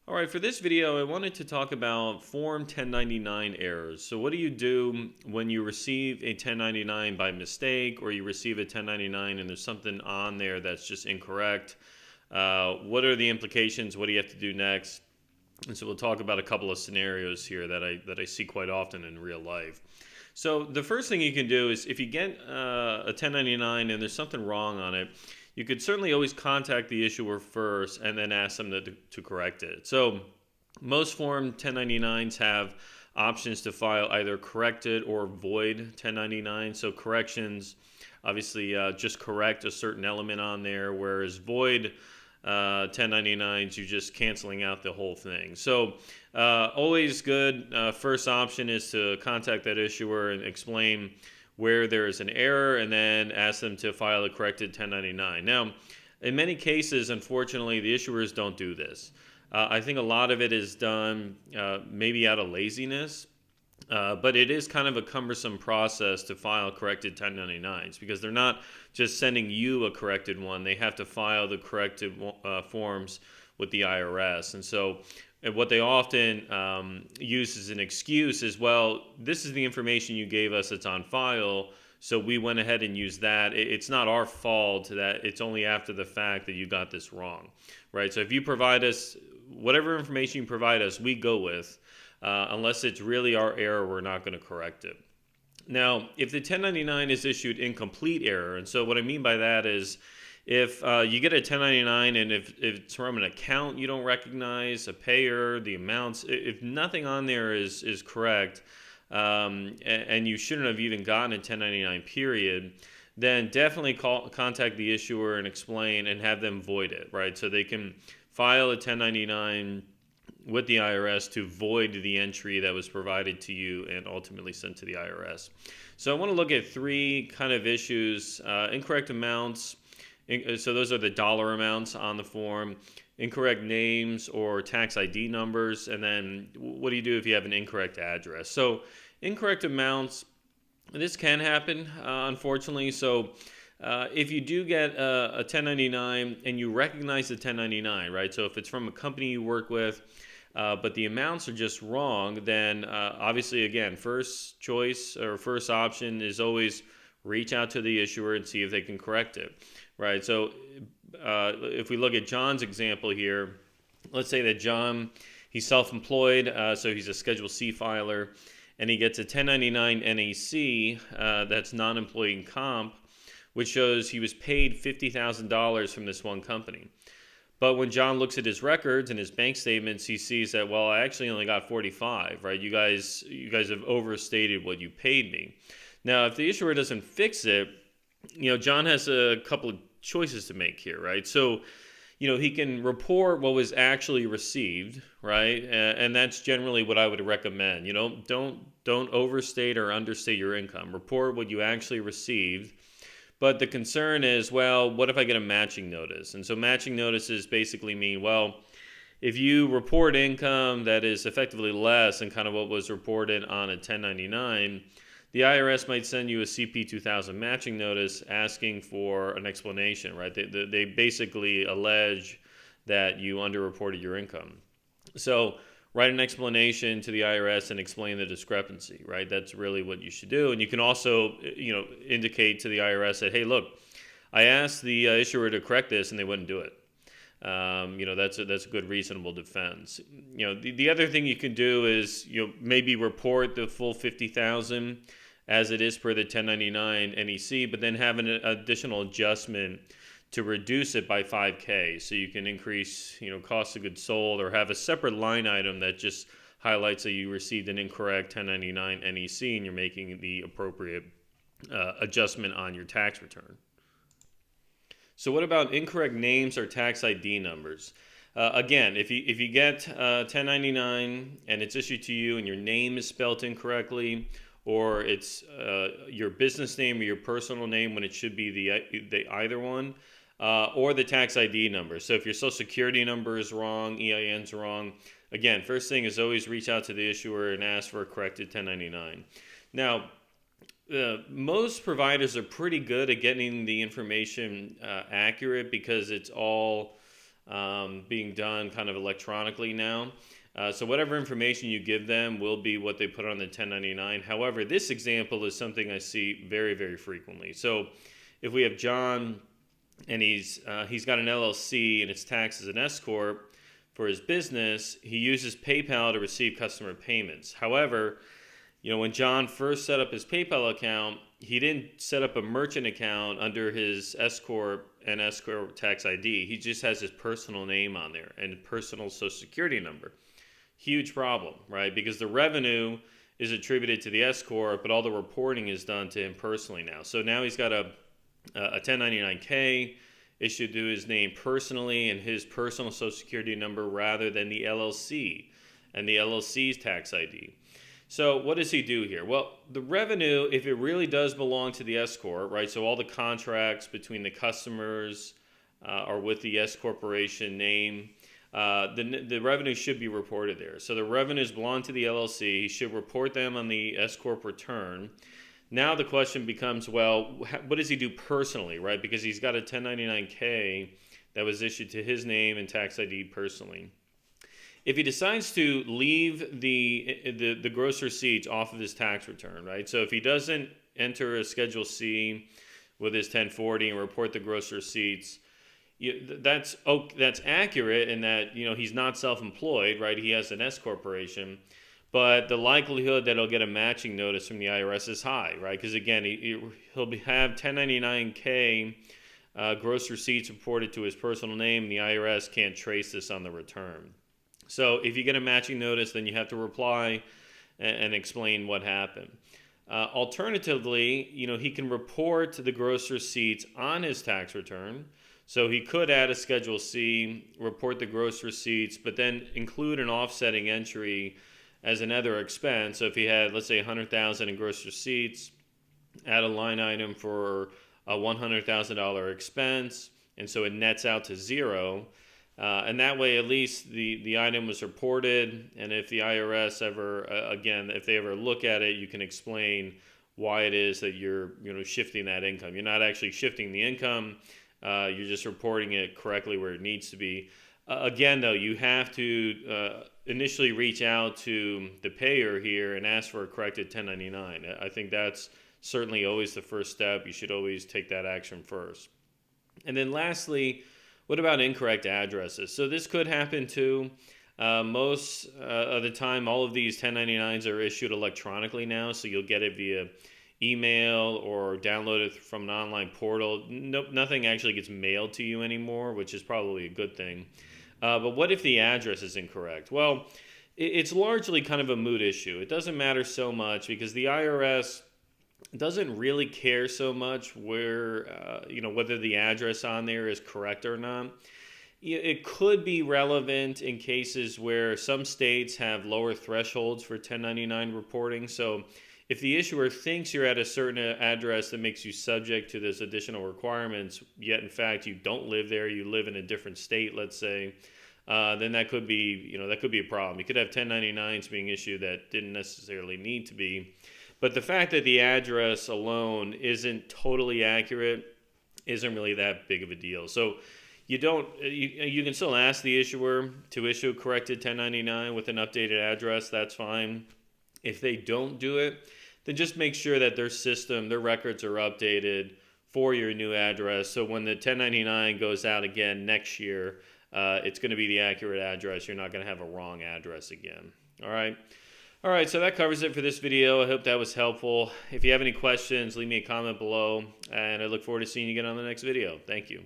All right, for this video, I wanted to talk about Form 1099 errors. So what do you do when you receive a 1099 by mistake, or you receive a 1099 and there's something on there that's just incorrect? What are the implications? What do you have to do next? And so we'll talk about a couple of scenarios here that I see quite often in real life. So the first thing you can do is if you get a 1099 and there's something wrong on it, you could certainly always contact the issuer first and then ask them to correct it. So most Form 1099s have options to file either corrected or void 1099. So corrections, obviously, just correct a certain element on there, whereas void 1099s, you're just canceling out the whole thing. So always good. First option is to contact that issuer and explain where there is an error and then ask them to file a corrected 1099. Now, in many cases, unfortunately, the issuers don't do this. I think a lot of it is done maybe out of laziness, but it is kind of a cumbersome process to file corrected 1099s because they're not just sending you a corrected one. They have to file the corrected forms with the IRS. And so what they often use as an excuse is, well, this is the information you gave us that's on file, so we went ahead and used that. It's not our fault that it's only after the fact that you got this wrong, right? So if you provide us whatever information you provide us, we go with. Unless it's really our error, we're not going to correct it. Now, if the 1099 is issued incomplete error, and so what I mean by that is if you get a 1099 and if it's from an account you don't recognize, a payer, the amounts, if nothing on there is correct, and you shouldn't have even gotten a 1099 period, then definitely contact the issuer and explain and have them void it, right? So they can file a 1099 with the IRS to void the entry that was provided to you and ultimately sent to the IRS. So I want to look at three kind of issues: incorrect amounts. So those are the dollar amounts on the form, incorrect names or tax ID numbers, and then what do you do if you have an incorrect address? So incorrect amounts, this can happen, unfortunately. So if you do get a 1099 and you recognize the 1099, right? So if it's from a company you work with, but the amounts are just wrong, then obviously, again, first choice or first option is always reach out to the issuer and see if they can correct it, right? So if we look at John's example here, let's say that John, he's self-employed, so he's a Schedule C filer, and he gets a 1099 NAC that's non-employee comp, which shows he was paid $50,000 from this one company. But when John looks at his records and his bank statements, he sees that, well, I actually only got 45, right? You guys have overstated what you paid me. Now, if the issuer doesn't fix it, John has a couple of choices to make here, right? So, he can report what was actually received, right? And that's generally what I would recommend. Don't overstate or understate your income. Report what you actually received. But the concern is, well, what if I get a matching notice? And so matching notices basically mean, well, if you report income that is effectively less than kind of what was reported on a 1099, the IRS might send you a CP 2000 matching notice asking for an explanation, right? They basically allege that you underreported your income. So write an explanation to the IRS and explain the discrepancy, right? That's really what you should do. And you can also, indicate to the IRS that, hey, look, I asked the issuer to correct this and they wouldn't do it. That's a good reasonable defense. The other thing you can do is, maybe report the full 50,000 as it is per the 1099 NEC, but then have an additional adjustment to reduce it by $5,000, so you can increase, cost of goods sold, or have a separate line item that just highlights that you received an incorrect 1099 NEC and you're making the appropriate adjustment on your tax return. So what about incorrect names or tax ID numbers? Again, if you get 1099 and it's issued to you and your name is spelled incorrectly, or it's your business name or your personal name when it should be the either one, or the tax ID number. So if your social security number is wrong, EIN's wrong, again, first thing is always reach out to the issuer and ask for a corrected 1099. Now, most providers are pretty good at getting the information accurate because it's all being done kind of electronically now. So whatever information you give them will be what they put on the 1099. However, this example is something I see very, very frequently. So if we have John and he's got an LLC and it's taxed as an S corp for his business, he uses PayPal to receive customer payments. However, when John first set up his PayPal account, he didn't set up a merchant account under his S corp and S corp tax ID. He just has his personal name on there and personal social security number. Huge problem, right? Because the revenue is attributed to the S corp, but all the reporting is done to him personally now. So now he's got a 1099K issued to his name personally and his personal social security number rather than the LLC and the LLC's tax ID. So what does he do here? Well, the revenue, if it really does belong to the S corp, right? So all the contracts between the customers are with the S corporation name. The revenue should be reported there. So the revenues belong to the LLC. He should report them on the S corp return. Now the question becomes, well, what does he do personally, right? Because he's got a 1099K that was issued to his name and tax ID personally. If he decides to leave the gross receipts off of his tax return, right? So if he doesn't enter a Schedule C with his 1040 and report the gross receipts, that's accurate in that he's not self-employed, right? He has an S corporation, but the likelihood that he'll get a matching notice from the IRS is high, right? Because again, he'll have 1099K gross receipts reported to his personal name, and the IRS can't trace this on the return. So if you get a matching notice, then you have to reply and explain what happened. Alternatively, he can report the gross receipts on his tax return. So he could add a Schedule C, report the gross receipts, but then include an offsetting entry as another expense. So if he had, let's say, $100,000 in gross receipts, add a line item for a $100,000 expense, and so it nets out to zero. And that way, at least the item was reported, and if the IRS ever, if they ever look at it, you can explain why it is that you're shifting that income. You're not actually shifting the income. You're just reporting it correctly where it needs to be. Again, though, you have to initially reach out to the payer here and ask for a corrected 1099. I think that's certainly always the first step. You should always take that action first. And then lastly, what about incorrect addresses? So this could happen too. Most of the time, all of these 1099s are issued electronically now, so you'll get it via email or download it from an online portal. Nothing actually gets mailed to you anymore, which is probably a good thing. But what if the address is incorrect? Well, it's largely kind of a moot issue. It doesn't matter so much because the IRS doesn't really care so much where, whether the address on there is correct or not. It could be relevant in cases where some states have lower thresholds for 1099 reporting. So if the issuer thinks you're at a certain address that makes you subject to this additional requirements, yet in fact you don't live there, you live in a different state, let's say, then that could be, a problem. You could have 1099s being issued that didn't necessarily need to be. But the fact that the address alone isn't totally accurate isn't really that big of a deal. So you can still ask the issuer to issue a corrected 1099 with an updated address. That's fine. If they don't do it, then just make sure that their records are updated for your new address. So when the 1099 goes out again next year, it's going to be the accurate address. You're not going to have a wrong address again. All right, so that covers it for this video. I hope that was helpful. If you have any questions, leave me a comment below, and I look forward to seeing you again on the next video. Thank you.